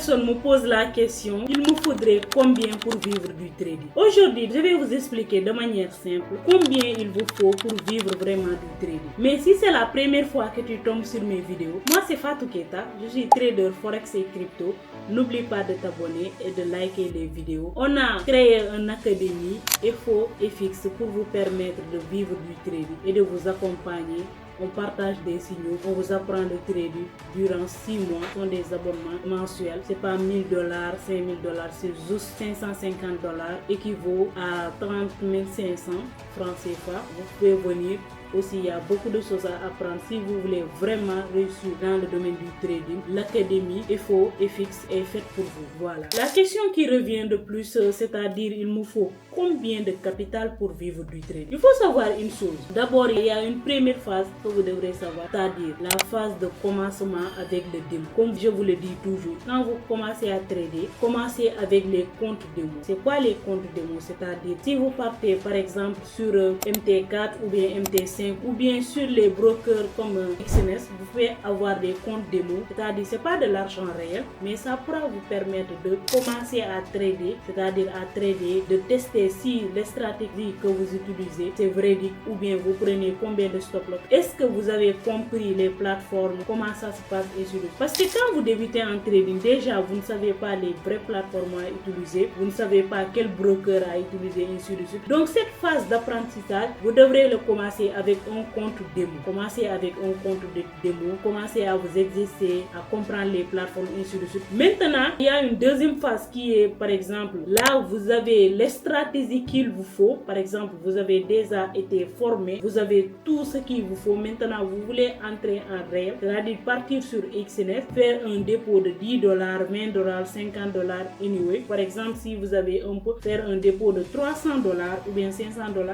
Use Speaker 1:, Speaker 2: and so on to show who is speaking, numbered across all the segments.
Speaker 1: personnes me posent la question, il me faudrait combien pour vivre du trading? Aujourd'hui, je vais vous expliquer de manière simple combien il vous faut pour vivre vraiment du trading. Mais si c'est la première fois que tu tombes sur mes vidéos, moi c'est Fatou Keita, je suis trader forex et crypto. N'oublie pas de t'abonner et de liker les vidéos. On a créé une académie FOFX pour vous permettre de vivre du trading et de vous accompagner. On partage des signaux, on vous apprend le trading durant 6 mois. Ce sont des abonnements mensuels. C'est pas $1000, $5000, c'est juste $550, équivaut à 30 500 francs CFA. Vous pouvez venir. Aussi, il y a beaucoup de choses à apprendre si vous voulez vraiment réussir dans le domaine du trading. L'académie FOFX est faite pour vous. Voilà. La question qui revient de plus, c'est-à-dire il me faut combien de capital pour vivre du trading? Il faut savoir une chose. D'abord, il y a une première phase que vous devrez savoir, c'est-à-dire la phase de commencement avec le démo. Comme je vous le dis toujours, quand vous commencez à trader, commencez avec les comptes démo. C'est quoi les comptes démo? C'est-à-dire si vous partez par exemple sur MT4 ou bien MT5 ou bien sur les brokers comme XNS, vous pouvez avoir des comptes démo, c'est-à-dire c'est pas de l'argent réel, mais ça pourra vous permettre de commencer à trader, c'est-à-dire à trader, de tester si les stratégies que vous utilisez c'est véridique ou bien vous prenez combien de stop loss. Est-ce que vous avez compris les plateformes, comment ça se passe et sur le... Parce que quand vous débutez en trading, déjà vous ne savez pas les vraies plateformes à utiliser, vous ne savez pas quel broker à utiliser et ainsi de suite. Donc cette phase d'apprentissage, vous devrez le commencer avec un compte démo. Commencez avec un compte de démo, commencez à vous exercer, à comprendre les plateformes et ainsi de suite. Maintenant, il y a une deuxième phase qui est par exemple, là vous avez les stratégies qu'il vous faut. Par exemple, vous avez déjà été formé, vous avez tout ce qu'il vous faut. Maintenant, vous voulez entrer en réel, c'est-à-dire partir sur XNS, faire un dépôt de $10, $20, $50 anyway. Par exemple, si vous avez un peu, faire un dépôt de $300 ou bien $500.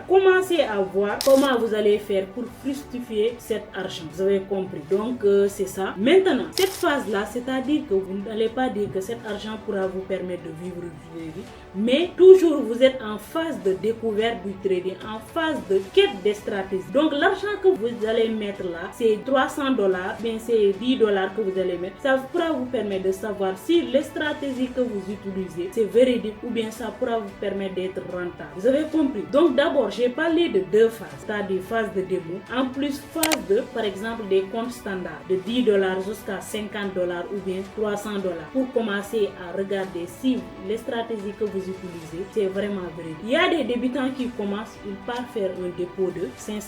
Speaker 1: Commencez à voir comment vous allez faire pour fructifier cet argent. Vous avez compris. Donc, c'est ça. Maintenant, cette phase-là, c'est-à-dire que vous n'allez pas dire que cet argent pourra vous permettre de vivre du trading, mais toujours vous êtes en phase de découverte du trading, en phase de quête des stratégies. Donc, l'argent que vous allez mettre là, c'est $300, bien c'est $10 que vous allez mettre. Ça pourra vous permettre de savoir si les stratégies que vous utilisez, c'est véridique ou bien ça pourra vous permettre d'être rentable. Vous avez compris. Donc, d'abord, j'ai parlé de deux phases, c'est-à-dire phase de démo, en plus phase de, par exemple, des comptes standards de $10 jusqu'à $50 ou bien $300 pour commencer à regarder si les stratégies que vous utilisez, c'est vraiment vrai. Il y a des débutants qui commencent, ils partent faire un dépôt de $500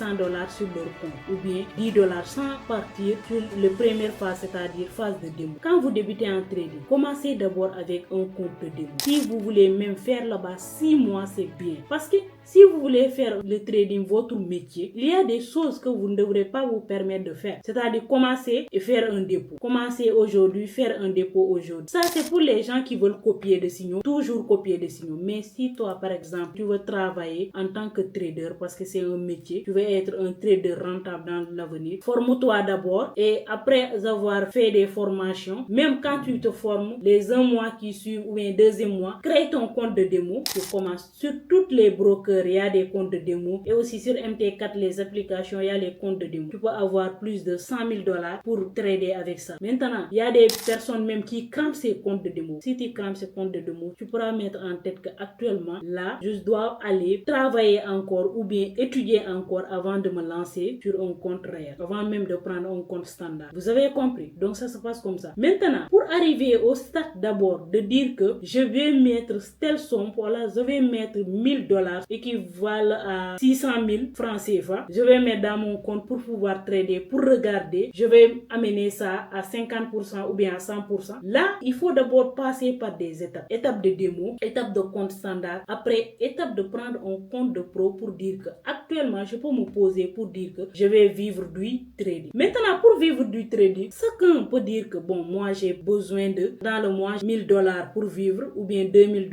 Speaker 1: sur leur compte ou bien $10 sans partir sur la première phase, c'est-à-dire phase de démo. Quand vous débutez en trading, commencez d'abord avec un compte de démo. Si vous voulez même faire là-bas 6 mois, c'est bien. Parce que si vous voulez faire le trading votre métier, il y a des choses que vous ne devrez pas vous permettre de faire. C'est-à-dire commencer et faire un dépôt. Commencer aujourd'hui, faire un dépôt aujourd'hui. Ça, c'est pour les gens qui veulent copier des signaux. Toujours copier des signaux. Mais si toi, par exemple, tu veux travailler en tant que trader parce que c'est un métier, tu veux être un trader rentable dans l'avenir, forme-toi d'abord et après avoir fait des formations, même quand tu te formes, les 1 mois qui suivent ou bien 2e mois, crée ton compte de démo. Tu commences sur toutes les brokers. Il y a des comptes de démo et aussi sur MT4 les applications il y a les comptes de démo. Tu peux avoir plus de $100,000 pour trader avec ça. Maintenant, il y a des personnes même qui crampent ces comptes de démo. Si tu crampes ces comptes de démo, tu pourras mettre en tête qu'actuellement, là, je dois aller travailler encore ou bien étudier encore avant de me lancer sur un compte réel, avant même de prendre un compte standard. Vous avez compris? Donc ça se passe comme ça. Maintenant, pour arriver au stade d'abord de dire que je vais mettre telle somme, voilà, je vais mettre $1000 équivalent à 600,000 francs CFA. Je vais mettre dans mon compte pour pouvoir trader, pour regarder. Je vais amener ça à 50% ou bien à 100%. Là, il faut d'abord passer par des étapes. Étape de démo, étape de compte standard. Après, étape de prendre un compte de pro pour dire que actuellement, je peux me poser pour dire que je vais vivre du trading. Maintenant, pour vivre du trading, chacun peut dire que bon, moi j'ai besoin de, dans le mois, $1000 pour vivre ou bien $2000,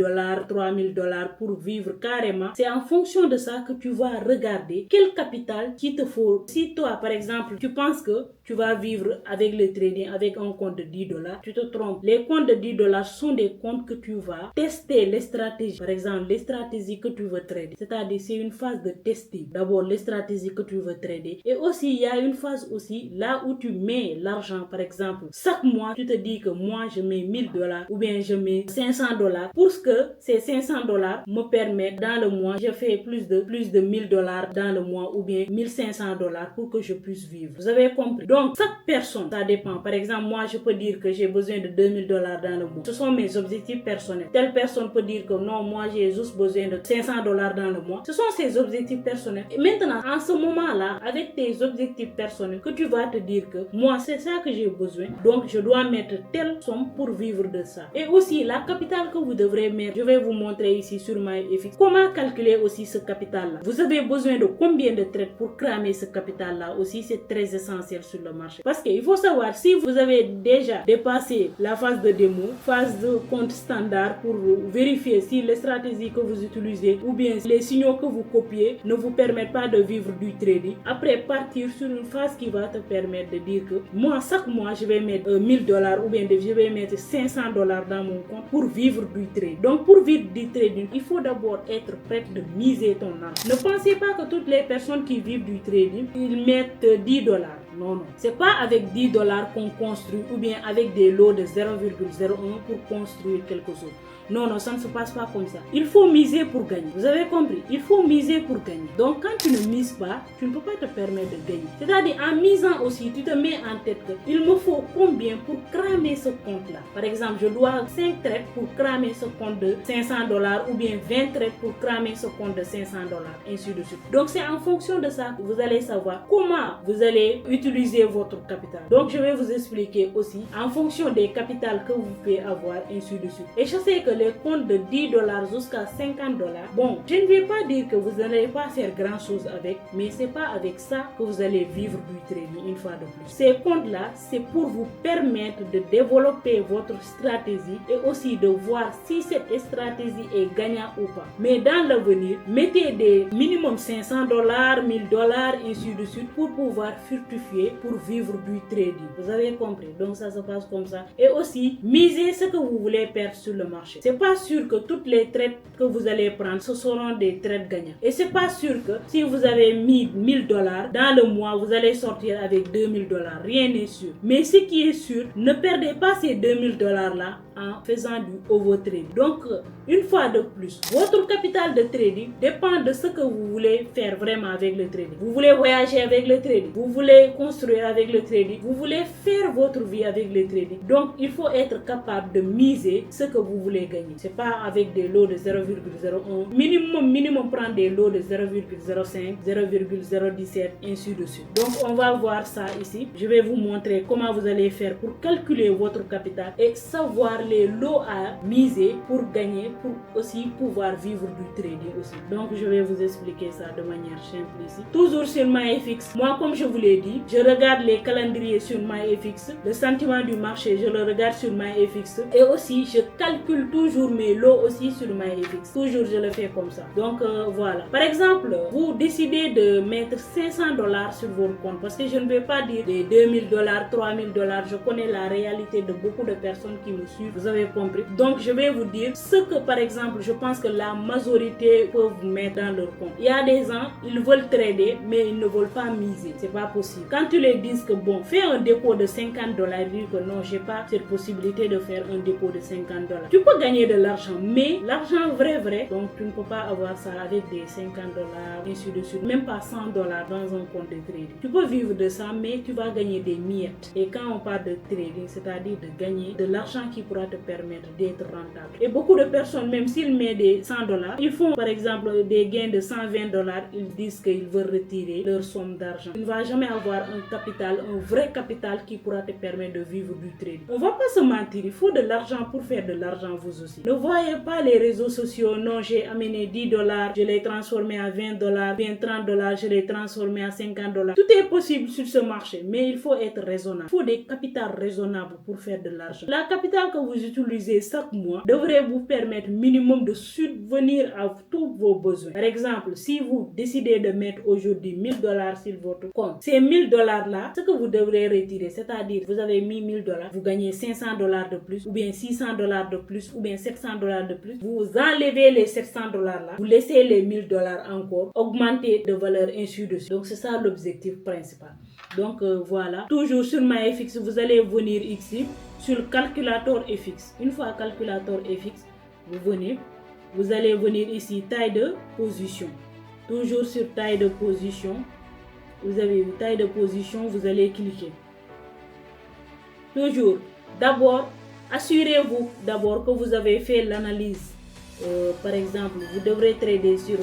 Speaker 1: $3000 pour vivre carrément. C'est en fonction de ça que tu vas regarder quel capital qu'il te faut. Si toi, par exemple, tu penses que tu vas vivre avec le trading, avec un compte de $10, tu te trompes. Les comptes de $10 sont des comptes que tu vas tester les stratégies. Par exemple, les stratégies que tu veux trader. C'est-à-dire, c'est une phase de testing. D'abord, les stratégies que tu veux trader. Et aussi, il y a une phase aussi là où tu mets l'argent. Par exemple, chaque mois, tu te dis que moi, je mets $1000 ou bien je mets $500 pour que ces $500 me permettent dans le mois, je fais plus de $1000 dans le mois ou bien $1500 pour que je puisse vivre. Vous avez compris? Donc, chaque personne, ça dépend. Par exemple, moi, je peux dire que j'ai besoin de $2000 dans le mois. Ce sont mes objectifs personnels. Telle personne peut dire que non, moi, j'ai juste besoin de $500 dans le mois. Ce sont ses objectifs personnels. Et maintenant, en ce moment-là, avec tes objectifs personnels, que tu vas te dire que moi, c'est ça que j'ai besoin. Donc, je dois mettre telle somme pour vivre de ça. Et aussi, la capitale que vous devrez mettre, je vais vous montrer ici sur MyFX. Comment calculer aussi ce capital-là? Vous avez besoin de combien de trades pour cramer ce capital-là aussi? C'est très essentiel sur le marché. Parce qu'il faut savoir, si vous avez déjà dépassé la phase de démo, phase de compte standard pour vérifier si les stratégies que vous utilisez ou bien les signaux que vous copiez ne vous permettent pas de vivre du trading, après partir sur une phase qui va te permettre de dire que moi, chaque mois, je vais mettre $1000 ou bien je vais mettre $500 dans mon compte pour vivre du trading. Donc, pour vivre du trading, il faut d'abord être prêt de miser ton argent. Ne pensez pas que toutes les personnes qui vivent du trading, ils mettent $10. Non. C'est pas avec $10 qu'on construit ou bien avec des lots de 0,01 pour construire quelque chose. Non, ça ne se passe pas comme ça. Il faut miser pour gagner. Vous avez compris? Il faut miser pour gagner. Donc, quand tu ne mises pas, tu ne peux pas te permettre de gagner. C'est-à-dire, en misant aussi, tu te mets en tête qu'il me faut combien pour cramer ce compte-là. Par exemple, je dois 5 trades pour cramer ce compte de $500 ou bien 20 trades pour cramer ce compte de $500, ainsi de suite. Donc, c'est en fonction de ça que vous allez savoir comment vous allez utiliser votre capital. Donc, je vais vous expliquer aussi en fonction des capitales que vous pouvez avoir, ainsi de suite. Et je sais que les comptes de $10 jusqu'à $50, bon, je ne vais pas dire que vous n'allez pas faire grand chose avec, mais c'est pas avec ça que vous allez vivre du trading une fois de plus. Ces comptes-là, c'est pour vous permettre de développer votre stratégie et aussi de voir si cette stratégie est gagnante ou pas. Mais dans l'avenir, mettez des minimum $500, $1000, ainsi de suite pour pouvoir fructifier, pour vivre du trading. Vous avez compris? Donc ça se passe comme ça. Et aussi, misez ce que vous voulez perdre sur le marché. C'est pas sûr que toutes les trades que vous allez prendre, ce seront des trades gagnants. Et c'est pas sûr que si vous avez mis $1000 dans le mois, vous allez sortir avec $2000. Rien n'est sûr. Mais ce qui est sûr, ne perdez pas ces $2000 là en faisant du overtrade. Donc, une fois de plus, votre capital de trading dépend de ce que vous voulez faire vraiment avec le trading. Vous voulez voyager avec le trading, vous voulez construire avec le trading, vous voulez faire votre vie avec le trading. Donc, il faut être capable de miser ce que vous voulez gagner. C'est pas avec des lots de 0,01. Minimum prendre des lots de 0,05, 0,017, ainsi de suite. Donc, on va voir ça ici. Je vais vous montrer comment vous allez faire pour calculer votre capital et savoir les lots à miser pour gagner, pour aussi pouvoir vivre du trading aussi. Donc, je vais vous expliquer ça de manière simple ici. Toujours sur MyFX. Moi, comme je vous l'ai dit, je regarde les calendriers sur MyFX. Le sentiment du marché, je le regarde sur MyFX. Et aussi, je calcule toujours mes lots aussi sur MyFX. Toujours, je le fais comme ça. Donc, voilà. Par exemple, vous décidez de mettre $500 sur votre compte parce que je ne vais pas dire des $2000, $3000. Je connais la réalité de beaucoup de personnes qui me suivent. Vous avez compris. Donc, je vais vous dire ce que, par exemple, je pense que la majorité peuvent vous mettre dans leur compte. Il y a des gens, ils veulent trader, mais ils ne veulent pas miser. C'est pas possible. Quand tu leur dis que bon, fais un dépôt de $50, ils disent que non, j'ai pas cette possibilité de faire un dépôt de $50. Tu peux gagner de l'argent, mais l'argent vrai, donc tu ne peux pas avoir ça avec des $50, ainsi de suite. Même pas $100 dans un compte de trading. Tu peux vivre de ça, mais tu vas gagner des miettes. Et quand on parle de trading, c'est-à-dire de gagner de l'argent qui pourra te permettre d'être rentable. Et beaucoup de personnes, même s'ils mettent des $100, ils font par exemple des gains de $120, ils disent qu'ils veulent retirer leur somme d'argent. Tu ne vas jamais avoir un capital, un vrai capital qui pourra te permettre de vivre du trading. On va pas se mentir, il faut de l'argent pour faire de l'argent, vous choses aussi. Ne voyez pas les réseaux sociaux, non, j'ai amené $10, je l'ai transformé à $20, bien $30, je l'ai transformé à $50. Tout est possible sur ce marché, mais il faut être raisonnable. Il faut des capitales raisonnables pour faire de l'argent. La capitale que vous utilisez chaque mois devrait vous permettre minimum de subvenir à tous vos besoins. Par exemple, si vous décidez de mettre aujourd'hui $1000 sur votre compte, ces $1000 là, ce que vous devrez retirer, c'est-à-dire vous avez mis $1000, vous gagnez $500 de plus, ou bien $600 de plus, ou bien $700 de plus. Vous enlevez les $700 là, vous laissez les $1000 encore, augmenter de valeur ainsi de suite. Donc c'est ça l'objectif principal. Donc voilà, toujours sur MyFX, vous allez venir ici sur calculateur FX. Une fois calculateur FX, vous venez, vous allez venir ici taille de position. Toujours sur taille de position, vous avez une taille de position, vous allez cliquer. Toujours, d'abord, assurez-vous d'abord que vous avez fait l'analyse. Par exemple, vous devrez trader sur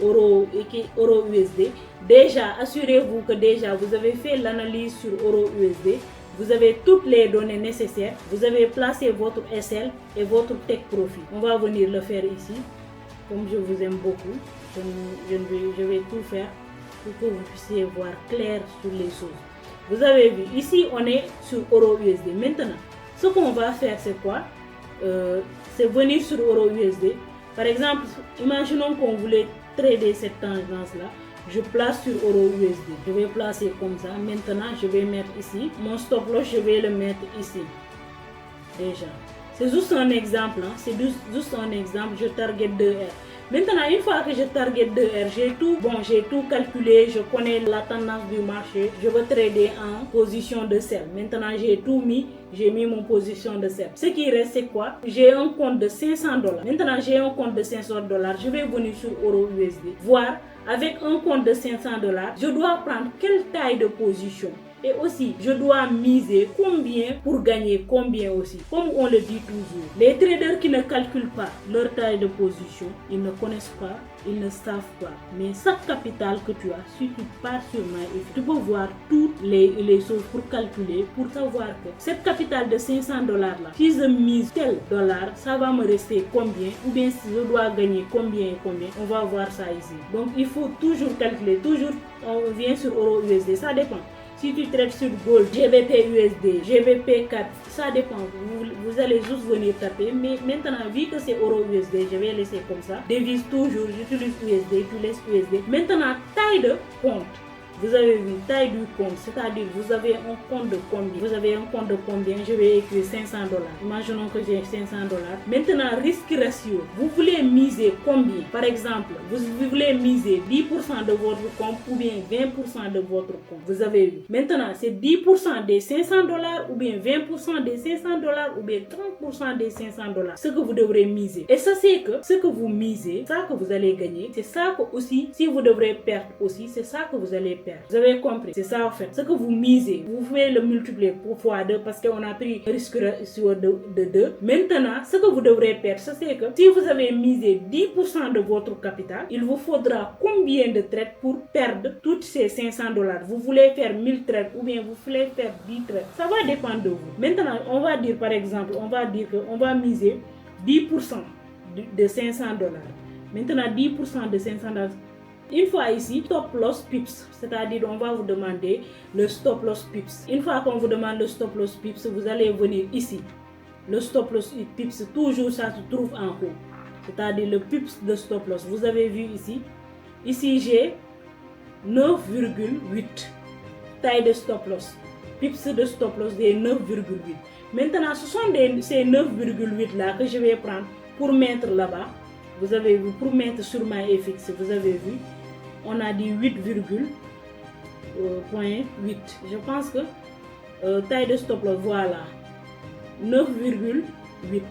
Speaker 1: euro USD. Déjà, assurez-vous que déjà vous avez fait l'analyse sur euro USD. Vous avez toutes les données nécessaires. Vous avez placé votre SL et votre take profit. On va venir le faire ici. Comme je vous aime beaucoup, je vais tout faire pour que vous puissiez voir clair sur les choses. Vous avez vu, ici on est sur euro USD. Maintenant, ce qu'on va faire c'est quoi? C'est venir sur euro USD. Par exemple, imaginons qu'on voulait trader cette tendance là. Je place sur euro USD. Je vais placer comme ça. Maintenant, je vais mettre ici. Mon stop loss, je vais le mettre ici. Déjà. C'est juste un exemple. Hein. C'est juste un exemple. Je target 2R. Maintenant, une fois que je target 2R, j'ai tout calculé. Je connais la tendance du marché. Je veux trader en position de sell. Maintenant, j'ai tout mis. J'ai mis mon position de sell. Ce qui reste, c'est quoi? J'ai un compte de $500. Maintenant, j'ai un compte de $500. Je vais venir sur euro USD. Voir. Avec un compte de $500, je dois prendre quelle taille de position et aussi je dois miser combien pour gagner combien aussi. Comme on le dit toujours, les traders qui ne calculent pas leur taille de position, ils ne connaissent pas, ils ne savent pas. Mais chaque capital que tu as, si tu pars sur MyFX, tu peux voir toutes les choses pour calculer, pour savoir que cette capitale de $500 là, si je mise tel dollar, ça va me rester combien, ou bien si je dois gagner combien et combien, on va voir ça ici. Donc il faut toujours calculer, toujours on vient sur euro USD, ça dépend. Si tu traites sur Gold, GBP USD, GBP 4, ça dépend. Vous allez juste venir taper. Mais maintenant, vu que c'est euro USD, je vais laisser comme ça. Devise toujours, j'utilise USD, tu laisses USD. Maintenant, taille de compte. Vous avez vu, taille du compte, c'est-à-dire vous avez un compte de combien? Vous avez un compte de combien? Je vais écrire $500. Imaginons que j'ai $500. Maintenant, risque ratio. Vous voulez miser combien? Par exemple, vous voulez miser 10% de votre compte ou bien 20% de votre compte. Vous avez vu. Maintenant, c'est 10% des $500 ou bien 20% des $500 ou bien 30% des $500. Ce que vous devrez miser. Et ça, c'est que ce que vous misez, ça que vous allez gagner, c'est ça que aussi, si vous devrez perdre aussi, c'est ça que vous allez perdre. Vous avez compris, c'est ça en fait. Ce que vous misez, vous pouvez le multiplier pour x2 parce qu'on a pris risque ratio de 2. Maintenant, ce que vous devrez perdre, c'est que si vous avez misé 10% de votre capital, il vous faudra combien de trades pour perdre tous ces $500? Vous voulez faire 1000 trades ou bien vous voulez faire 10 trades? Ça va dépendre de vous. Maintenant, on va dire par exemple, on va miser 10% de $500. Maintenant, 10% de $500. Une fois ici, stop loss pips, c'est-à-dire on va vous demander le stop loss pips. Une fois qu'on vous demande le stop loss pips, vous allez venir ici. Le stop loss pips, toujours ça se trouve en haut, c'est-à-dire le pips de stop loss. Vous avez vu ici. Ici, j'ai 9,8 taille de stop loss. Pips de stop loss des 9,8. Maintenant, ce sont ces 9,8 là que je vais prendre pour mettre là-bas. Vous avez vu, pour mettre sur MyFX, vous avez vu. On a dit 8,8. Je pense que taille de stop loss, voilà. 9,8.8.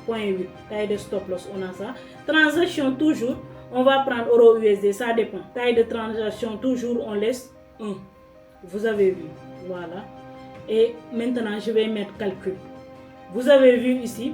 Speaker 1: Taille de stop loss, on a ça. Transaction toujours, on va prendre euro USD, ça dépend. Taille de transaction toujours, on laisse 1. Vous avez vu, voilà. Et maintenant, je vais mettre calcul. Vous avez vu ici,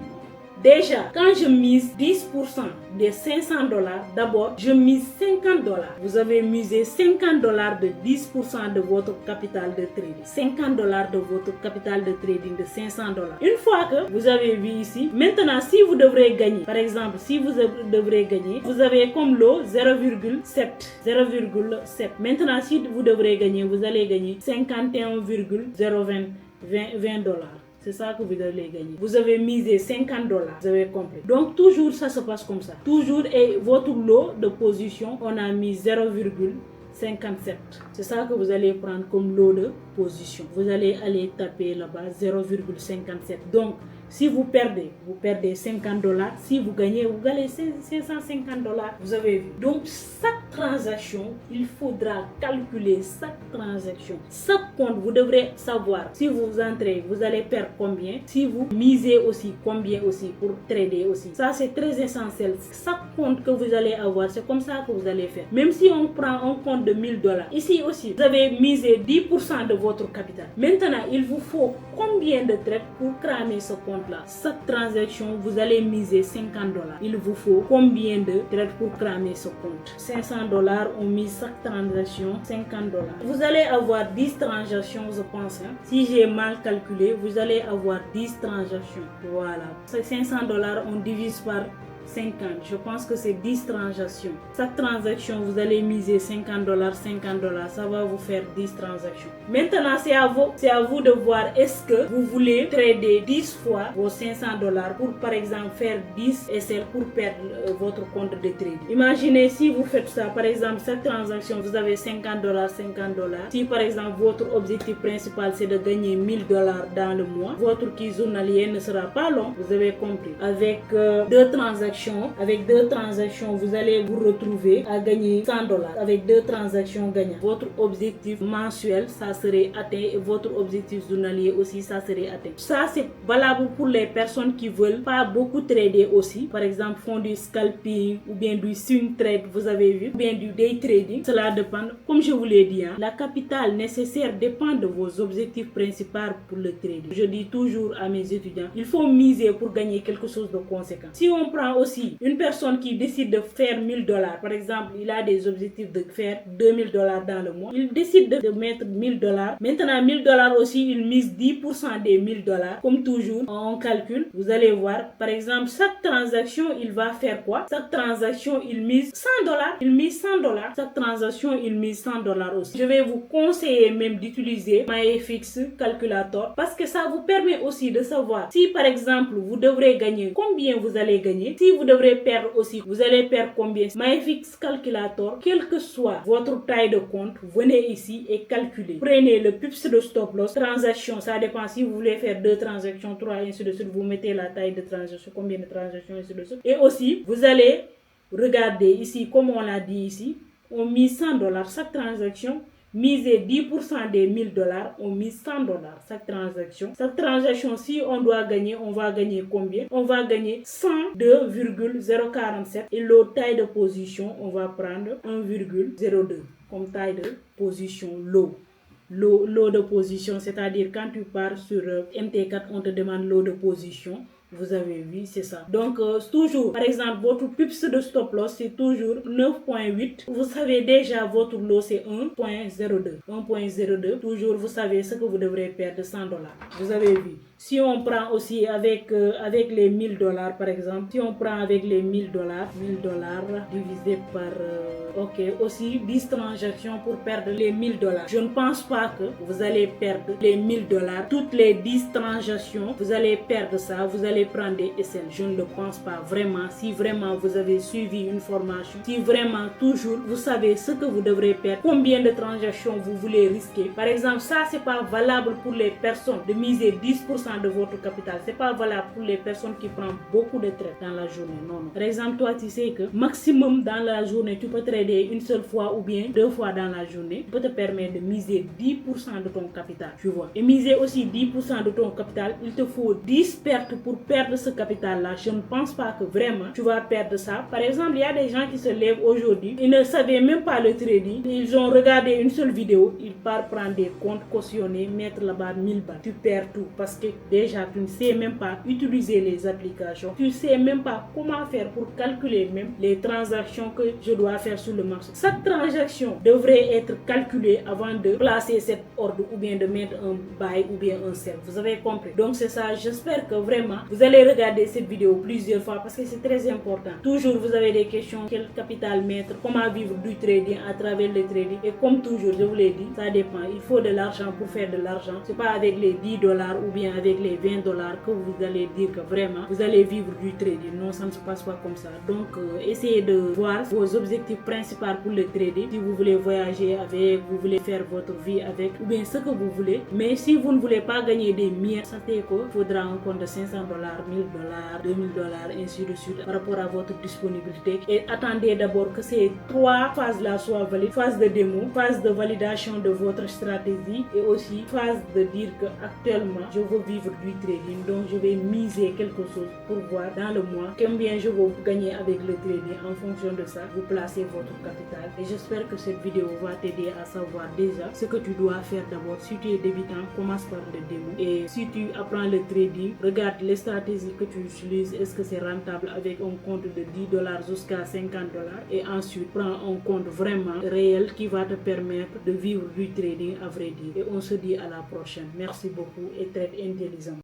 Speaker 1: Déjà, quand je mise 10% des $500, d'abord, je mise $50. Vous avez misé $50 de 10% de votre capital de trading. $50 de votre capital de trading de $500. Une fois que vous avez vu ici, maintenant, si vous devrez gagner, par exemple, si vous devrez gagner, vous avez comme lot 0,7. Maintenant, si vous devrez gagner, vous allez gagner 51,020 $. C'est ça que vous allez gagner. Vous avez misé $50, vous avez compris. Donc toujours ça se passe comme ça. Toujours et votre lot de position, on a mis 0,57. C'est ça que vous allez prendre comme lot de position. Vous allez aller taper là-bas 0,57. Donc si vous perdez $50. Si vous gagnez $550. Vous avez vu. Donc chaque transaction, il faudra calculer chaque transaction. Chaque compte, vous devrez savoir si vous entrez, vous allez perdre combien. Si vous misez aussi, combien aussi pour trader aussi. Ça c'est très essentiel. Chaque compte que vous allez avoir, c'est comme ça que vous allez faire. Même si on prend un compte de $1000, ici aussi, vous avez misé 10% de votre capital. Maintenant, il vous faut combien de trades pour cramer ce compte là? Chaque transaction, vous allez miser $50. Il vous faut combien de trades pour cramer ce compte? $500, on mise chaque transaction $50. Vous allez avoir 10 transactions, je pense. Si j'ai mal calculé, vous allez avoir 10 transactions. Voilà. Ces $500, on divise par 50. Je pense que c'est 10 transactions. Chaque transaction, vous allez miser $50, $50. Ça va vous faire 10 transactions. Maintenant, c'est à vous de voir est-ce que vous voulez trader 10 fois vos $500 pour, par exemple, faire 10 essais pour perdre votre compte de trading. Imaginez si vous faites ça, par exemple, cette transaction, vous avez $50, $50. Si, par exemple, votre objectif principal, c'est de gagner $1000 dans le mois, votre qui journalier ne sera pas long. Vous avez compris. Avec deux transactions, vous allez vous retrouver à gagner $100. Avec 2 transactions gagnantes, votre objectif mensuel, ça serait atteint, et votre objectif journalier aussi, ça serait atteint. Ça, c'est valable pour les personnes qui veulent pas beaucoup trader aussi. Par exemple, font du scalping ou bien du swing trade, vous avez vu, ou bien du day trading. Cela dépend, comme je vous l'ai dit, la capitale nécessaire dépend de vos objectifs principaux pour le trading. Je dis toujours à mes étudiants, il faut miser pour gagner quelque chose de conséquent. Si on prend aussi une personne qui décide de faire $1000, par exemple, il a des objectifs de faire $2000 dans le mois, il décide de mettre $1000. Maintenant, $1000 aussi, il mise 10% des $1000. Comme toujours, on calcule, vous allez voir, par exemple, chaque transaction, il va faire quoi? Chaque transaction, il mise $100. Il mise $100. Chaque transaction, il mise $100 aussi. Je vais vous conseiller même d'utiliser MyFX Calculator parce que ça vous permet aussi de savoir si, par exemple, vous devrez gagner, combien vous allez gagner. Si vous devrez perdre aussi, vous allez perdre combien? MyFX Calculator, quelle que soit votre taille de compte, venez ici et calculez. Prenez le pips de stop loss, transaction, ça dépend si vous voulez faire 2 transactions, 3, ainsi de suite, vous mettez la taille de transaction, combien de transactions, ainsi de suite. Et aussi, vous allez regarder ici, comme on l'a dit ici, on mise $100 chaque transaction. Misez 10% des $1000, on mise $100 chaque transaction. Chaque transaction, si on doit gagner, on va gagner combien? On va gagner 102,047 et l'autre taille de position, on va prendre 1,02 comme taille de position lot de position, c'est-à-dire quand tu pars sur MT4, on te demande lot de position. Vous avez vu, c'est ça. Donc, toujours, par exemple, votre pips de stop loss, c'est toujours 9.8. Vous savez déjà, votre lot, c'est 1.02. 1.02. Toujours, vous savez ce que vous devrez perdre $100. Vous avez vu. Si on prend aussi avec les $1000, par exemple, si on prend avec les $1000 divisé par, aussi 10 transactions pour perdre les $1000. Je ne pense pas que vous allez perdre les $1000. Toutes les 10 transactions, vous allez perdre ça, vous allez prendre des SL. Je ne le pense pas vraiment. Si vraiment vous avez suivi une formation, si vraiment toujours vous savez ce que vous devrez perdre, combien de transactions vous voulez risquer. Par exemple, ça c'est pas valable pour les personnes de miser 10% de votre capital. C'est pas valable pour les personnes qui prennent beaucoup de trades dans la journée. Non. Par exemple, toi tu sais que maximum dans la journée tu peux trader une seule fois ou bien 2 fois dans la journée. Ça peut te permettre de miser 10% de ton capital. Tu vois. Et miser aussi 10% de ton capital, il te faut 10 pertes pour perdre ce capital-là. Je ne pense pas que vraiment tu vas perdre ça. Par exemple, il y a des gens qui se lèvent aujourd'hui, ils ne savaient même pas le trading. Ils ont regardé une seule vidéo, ils partent prendre des comptes cautionnés, mettre là-bas 1000 balles. Tu perds tout parce que déjà tu ne sais même pas utiliser les applications, tu ne sais même pas comment faire pour calculer même les transactions que je dois faire sur le marché. Chaque transaction devrait être calculée avant de placer cet ordre ou bien de mettre un buy ou bien un sell. Vous avez compris? Donc c'est ça, j'espère que vraiment vous allez regarder cette vidéo plusieurs fois parce que c'est très important. Toujours vous avez des questions, quel capital mettre, comment vivre du trading à travers le trading, et comme toujours je vous l'ai dit, ça dépend, il faut de l'argent pour faire de l'argent. C'est pas avec les $10 ou bien avec les $20 que vous allez dire que vraiment vous allez vivre du trading. Non, ça ne se passe pas comme ça. Donc essayez de voir vos objectifs principaux pour le trading. Si vous voulez voyager avec, vous voulez faire votre vie avec, ou bien ce que vous voulez. Mais si vous ne voulez pas gagner des milliers, sachez qu'il faudra un compte de $500, $1000, $2000, ainsi de suite par rapport à votre disponibilité. Et attendez d'abord que ces 3 phases-là soient valides. Phase de démo, phase de validation de votre stratégie et aussi phase de dire que actuellement je veux vivre du trading, donc je vais miser quelque chose pour voir dans le mois combien je vais gagner avec le trading. En fonction de ça, vous placez votre capital. Et j'espère que cette vidéo va t'aider à savoir déjà ce que tu dois faire d'abord. Si tu es débutant, commence par le démo. Et si tu apprends le trading, regarde les stratégies que tu utilises. Est-ce que c'est rentable avec un compte de $10 jusqu'à $50? Et ensuite, prends un compte vraiment réel qui va te permettre de vivre du trading à vrai dire. Et on se dit à la prochaine. Merci beaucoup et trade intelligent.